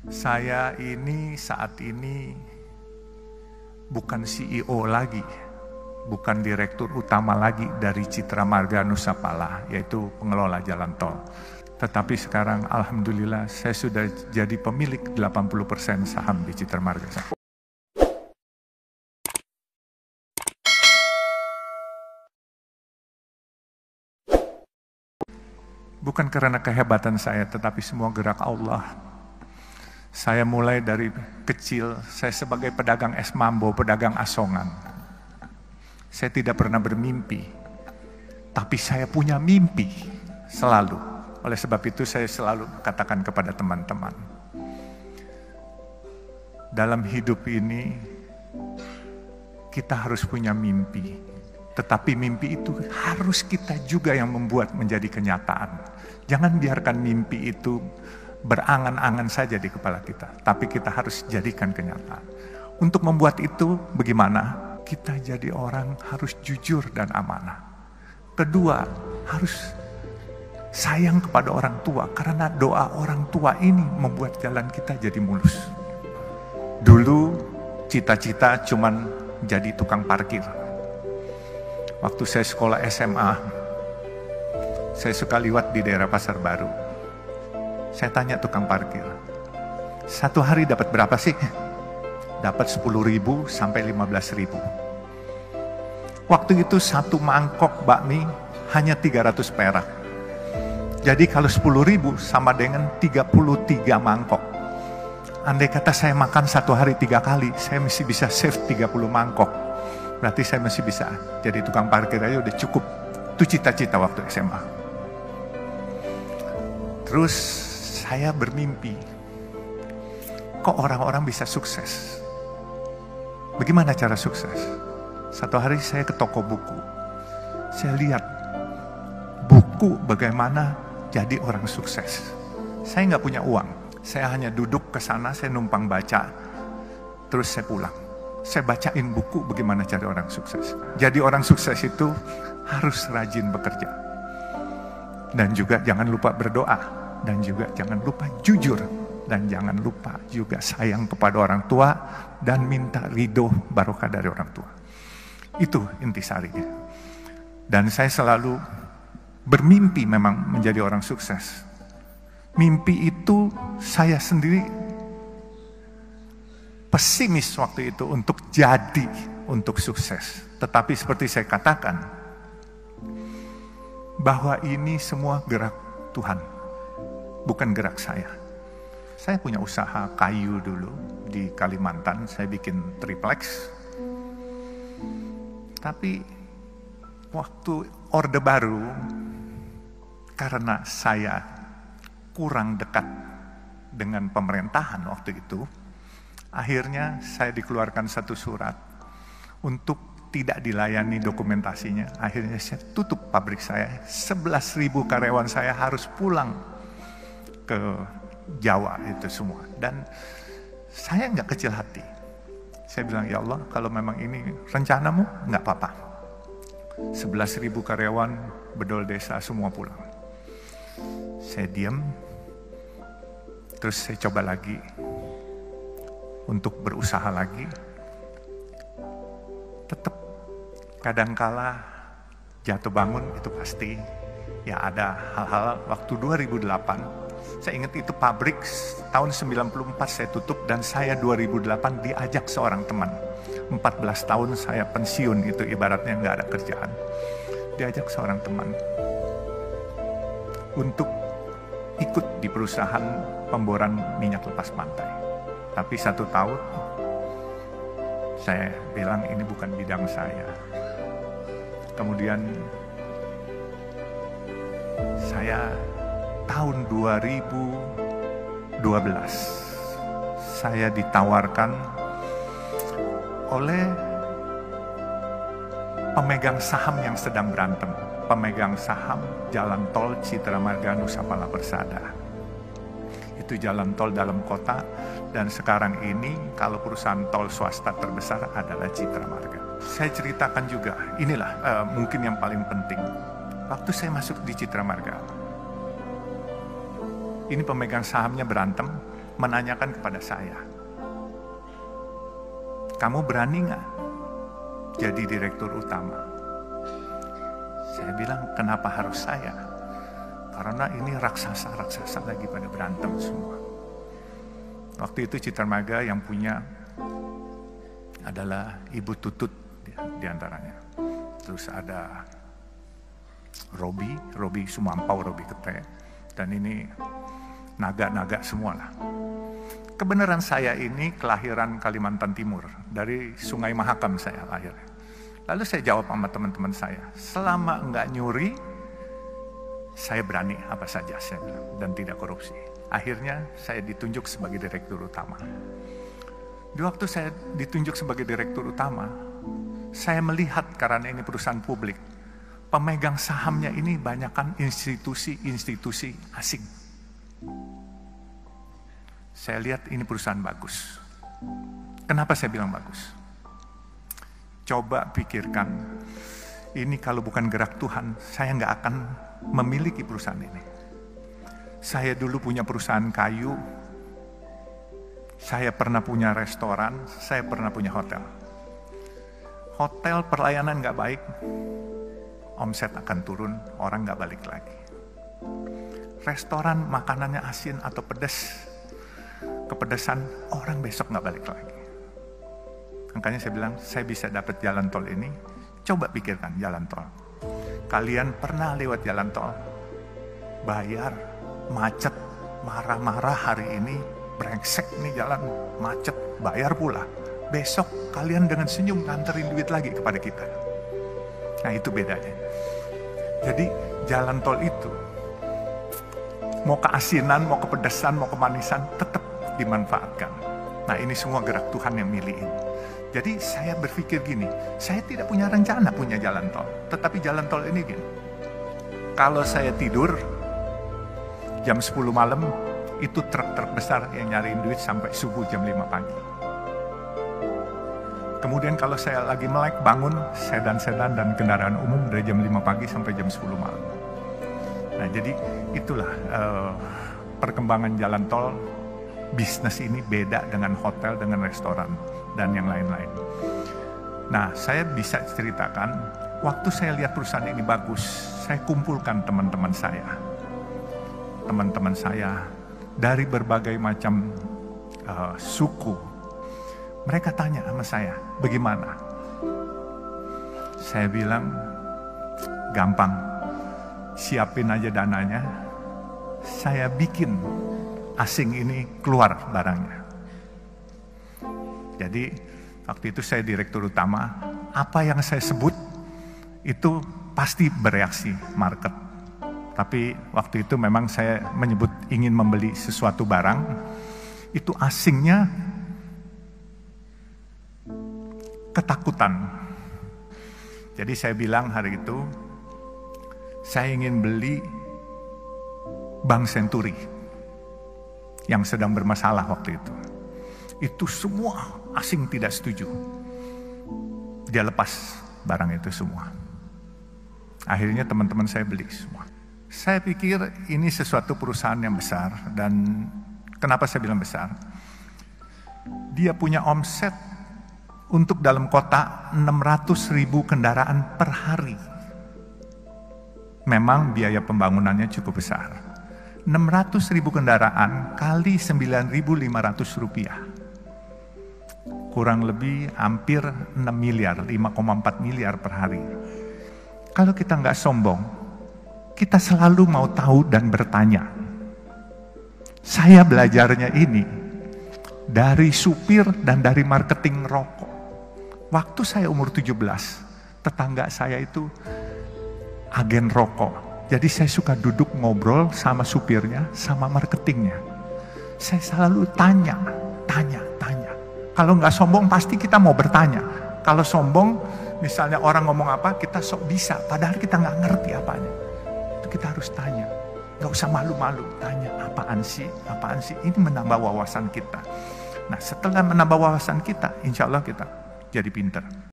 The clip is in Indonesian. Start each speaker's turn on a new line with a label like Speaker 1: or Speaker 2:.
Speaker 1: Saya ini saat ini bukan CEO lagi, bukan direktur utama lagi dari Citra Marga Nusapala, yaitu pengelola jalan tol. Tetapi sekarang alhamdulillah saya sudah jadi pemilik 80% saham di Citra Marga. Bukan karena kehebatan saya, tetapi semua gerak Allah. Saya mulai dari kecil, saya sebagai pedagang es mambo, pedagang asongan. Saya tidak pernah bermimpi, tapi saya punya mimpi selalu. Oleh sebab itu saya selalu katakan kepada teman-teman, dalam hidup ini kita harus punya mimpi, tetapi mimpi itu harus kita juga yang membuat menjadi kenyataan. Jangan biarkan mimpi itu berangan-angan saja di kepala kita, tapi kita harus jadikan kenyataan. Untuk membuat itu bagaimana? Kita jadi orang harus jujur dan amanah. Kedua, harus sayang kepada orang tua, karena doa orang tua ini membuat jalan kita jadi mulus. Dulu cita-cita cuman jadi tukang parkir. Waktu saya sekolah SMA, saya suka liwat di daerah Pasar Baru. Saya tanya tukang parkir, satu hari dapat berapa sih? Dapat 10.000 sampai 15.000. Waktu itu satu mangkok bakmi hanya 300 perak. Jadi kalau 10.000 sama dengan 33 mangkok. Andai kata saya makan satu hari 3 kali, saya masih bisa save 30 mangkok. Berarti saya masih bisa jadi tukang parkir aja udah cukup. Itu cita-cita waktu SMA. Terus saya bermimpi, kok orang-orang bisa sukses? Bagaimana cara sukses? Satu hari saya ke toko buku. Saya lihat buku bagaimana jadi orang sukses. Saya nggak punya uang. Saya hanya duduk ke sana, saya numpang baca. Terus saya pulang. Saya bacain buku bagaimana cari orang sukses. Jadi orang sukses itu harus rajin bekerja. Dan juga jangan lupa berdoa. Dan juga jangan lupa jujur. Dan jangan lupa juga sayang kepada orang tua. Dan minta ridho barokah dari orang tua. Itu intisarinya. Dan saya selalu bermimpi memang menjadi orang sukses. Mimpi itu saya sendiri pesimis waktu itu untuk jadi, untuk sukses. Tetapi seperti saya katakan, bahwa ini semua gerak Tuhan, bukan gerak saya. Saya punya usaha kayu dulu di Kalimantan, saya bikin triplex. Tapi waktu Orde Baru, karena saya kurang dekat dengan pemerintahan waktu itu, akhirnya saya dikeluarkan satu surat untuk tidak dilayani dokumentasinya. Akhirnya saya tutup pabrik saya. 11.000 karyawan saya harus pulang ke Jawa itu semua. Dan saya nggak kecil hati. Saya bilang, ya Allah, kalau memang ini rencanamu, nggak apa-apa. 11.000 karyawan bedol desa semua pulang. Saya diam, terus saya coba lagi untuk berusaha lagi. Tetap kadangkala jatuh bangun itu pasti. Ya ada hal-hal waktu 2008. Saya ingat itu pabrik tahun 94 saya tutup dan saya 2008 diajak seorang teman. 14 tahun saya pensiun itu ibaratnya nggak ada kerjaan. Diajak seorang teman untuk ikut di perusahaan pemboran minyak lepas pantai. Tapi 1 tahun saya bilang ini bukan bidang saya. Kemudian saya tahun 2012 saya ditawarkan oleh pemegang saham yang sedang berantem. Pemegang saham jalan tol Citra Marga Nusapala Persada. Itu jalan tol dalam kota, dan sekarang ini kalau perusahaan tol swasta terbesar adalah Citra Marga. Saya ceritakan juga, inilah mungkin yang paling penting. Waktu saya masuk di Citra Marga, ini pemegang sahamnya berantem, menanyakan kepada saya, kamu berani nggak jadi direktur utama? Saya bilang, kenapa harus saya? Karena ini raksasa-raksasa lagi pada berantem semua. Waktu itu Citra Marga yang punya adalah Ibu Tutut di antaranya. Terus ada Robi Sumampau, Robi Kete. Dan ini naga-naga semua lah. Kebenaran saya ini kelahiran Kalimantan Timur. Dari Sungai Mahakam saya lahirnya. Lalu saya jawab sama teman-teman saya, selama enggak nyuri, saya berani apa saja, saya bilang, dan tidak korupsi. Akhirnya saya ditunjuk sebagai direktur utama. Di waktu saya ditunjuk sebagai direktur utama, saya melihat karena ini perusahaan publik, pemegang sahamnya ini banyakkan institusi-institusi asing. Saya lihat ini perusahaan bagus. Kenapa saya bilang bagus? Coba pikirkan, ini kalau bukan gerak Tuhan, saya nggak akan memiliki perusahaan ini. Saya dulu punya perusahaan kayu, saya pernah punya restoran, saya pernah punya hotel. Hotel pelayanan nggak baik, omset akan turun, orang nggak balik lagi. Restoran makanannya asin atau pedas, kepedesan, orang besok nggak balik lagi. Makanya saya bilang, saya bisa dapat jalan tol ini, coba pikirkan jalan tol. Kalian pernah lewat jalan tol, bayar, macet, marah-marah hari ini, brengsek nih jalan, macet, bayar pula. Besok kalian dengan senyum nganterin duit lagi kepada kita. Nah itu bedanya. Jadi jalan tol itu, mau keasinan, mau kepedesan, mau kemanisan, tetap dimanfaatkan. Nah ini semua gerak Tuhan yang milihin. Jadi saya berpikir gini, saya tidak punya rencana punya jalan tol. Tetapi jalan tol ini gini, kalau saya tidur, jam 10 malam, itu truk-truk besar yang nyariin duit sampai subuh jam 5 pagi. Kemudian kalau saya lagi melek bangun, sedan-sedan dan kendaraan umum dari jam 5 pagi sampai jam 10 malam. Nah jadi itulah perkembangan jalan tol. Bisnis ini beda dengan hotel, dengan restoran, dan yang lain-lain. Nah, saya bisa ceritakan, waktu saya lihat perusahaan ini bagus, saya kumpulkan teman-teman saya. Teman-teman saya dari berbagai macam suku. Mereka tanya sama saya, bagaimana? Saya bilang, gampang, siapin aja dananya, saya bikin asing ini keluar barangnya. Jadi waktu itu saya direktur utama, apa yang saya sebut itu pasti bereaksi market. Tapi waktu itu memang saya menyebut ingin membeli sesuatu barang, itu asingnya ketakutan. Jadi saya bilang hari itu, saya ingin beli Bank Senturi yang sedang bermasalah waktu itu. Itu semua asing tidak setuju. Dia lepas barang itu semua. Akhirnya teman-teman saya beli semua. Saya pikir ini sesuatu perusahaan yang besar, dan kenapa saya bilang besar? Dia punya omset untuk dalam kota 600.000 kendaraan per hari. Memang biaya pembangunannya cukup besar. 600.000 kendaraan kali 9.500 rupiah. Kurang lebih hampir 6 miliar, 5,4 miliar per hari. Kalau kita nggak sombong, kita selalu mau tahu dan bertanya. Saya belajarnya ini dari supir dan dari marketing rokok. Waktu saya umur 17, tetangga saya itu agen rokok. Jadi saya suka duduk ngobrol sama supirnya, sama marketingnya. Saya selalu tanya. Kalau nggak sombong pasti kita mau bertanya. Kalau sombong, misalnya orang ngomong apa, kita sok bisa. Padahal kita nggak ngerti apanya. Itu kita harus tanya. Nggak usah malu-malu, tanya apaan sih. Ini menambah wawasan kita. Nah setelah menambah wawasan kita, insya Allah kita jadi pinter.